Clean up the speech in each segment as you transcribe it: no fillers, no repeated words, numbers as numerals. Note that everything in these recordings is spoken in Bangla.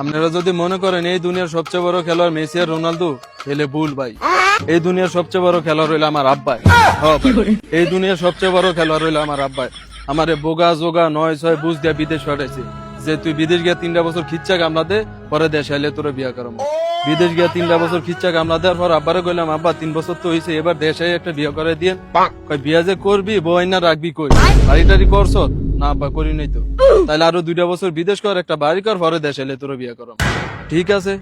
আপনারা যদি মনে করেন এই দুনিয়ার সবচেয়ে বড় খেলোয়াড় মেসি আর রোনালদো, তাহলে ভুল ভাই। এই দুনিয়ার সবচেয়ে বড় খেলোয়াড় হইলো আমার আব্বাই। হ্যাঁ ভাই, এই দুনিয়ার সবচেয়ে বড় খেলোয়াড় হইলো আমার আব্বাই। আমারে বোগা জোগা 9-6 বুঝ দিয়া বিদেশ পাঠাইছে, যে তুই বিদেশ গিয়া 3টা বছর খিচ্চা কামলা দে, পরে দেশে আইলে তোরে বিয়া করাবো। বিদেশ গিয়া 3টা বছর খিচ্চা কামলা দেওয়ার পর আব্বারে কইলাম, আব্বা 3 বছর তো হইছে, এবার দেশে একটা বিয়া করে দিয়ে। কই বিয়া যে করবি, বউ আইনা রাখবি কই? বাড়ি টাড়ি করছ? না আব্বা করি নাই তো। তাইলে আরো 2টা বছর বিদেশ কর, একটা বাড়ি কর, পরে দেশে এলে তোর বিয়া করাম। ঠিক আছে,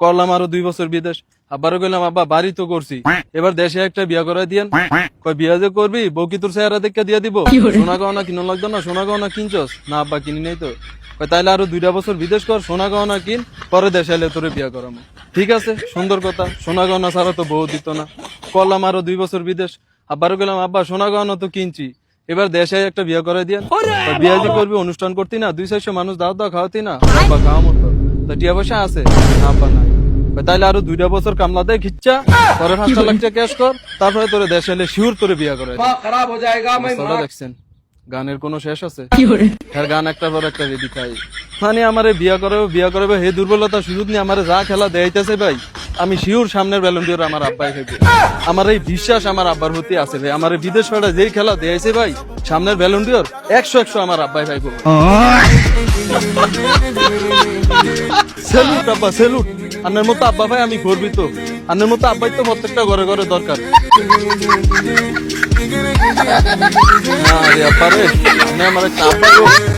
করলাম আরো 2 বছর বিদেশ। আব্বারও কইলাম, আব্বা বাড়ি তো করছি, এবার দেশে একটা বিয়া করে দিয়েন। কই বিয়া যে করবি, বউ কি তোর চেহারা দেখে দিয়া দিব? সোনা গহনা কিনো লাগতো না? সোনা গহনা কিনছস? না আব্বা কিনি নাই তো। কই তাইলে আরো 2টা বছর বিদেশ কর, সোনা গহনা কিন, পরে দেশে এলে তোরে বিয়া করাম। ঠিক আছে, সুন্দর কথা, সোনা গহনা ছাড়া তো বউ দিত না। করলাম আরো 2 বছর বিদেশ। আব্বারও কইলাম, আব্বা সোনা গহনা তো কিনছি, এবার দেশে একটা বিয়া করে দিয়েন। বিয়া যে করবি, অনুষ্ঠান করতি না, 200-400 মানুষ দাওয়াত দাওয়া খাওয়াতি না? আব্বা খাওয়া মতো তো টিয়া পয়সা আছে? না আব্বা নাই। তাইলে আরো 2টা বছর কামলা দেয় খিচ্চা, পরে 5 লাখ টাকা ক্যাশ কর, তারপরে তোরে দেশে এলে শিউর তোরে বিয়া করে। खराब हो जाएगा मैं দেখছেন গানের কোনো শেষ আছে? গান একটার পর একটা রেডি খাই, মানে আমারে বিয়া করবে হে দুর্বলতা সুযোগ নিয়ে আমারে যা খেলা দেয়াইতেছে ভাই, আমি শিউর সামনের ব্যালন ডিওর আমার আব্বাই খাইবে। আমার এই বিশ্বাস আমার আব্বার প্রতি আছে ভাই। আমার বিদেশ পাড়া যেই খেলা দেয়াইছে ভাই, সামনের ব্যালন ডিওর 100 আমার আব্বাই খাইবো। সেলুট আব্বা, সেলুট। আপনার মতো আব্বা ভাই আমি গর্বিত। আপনার মতো আব্বাই তো প্রত্যেকটা ঘরে ঘরে দরকার। আরে আব্বা রে, আপনি আমার একটা আব্বা গো।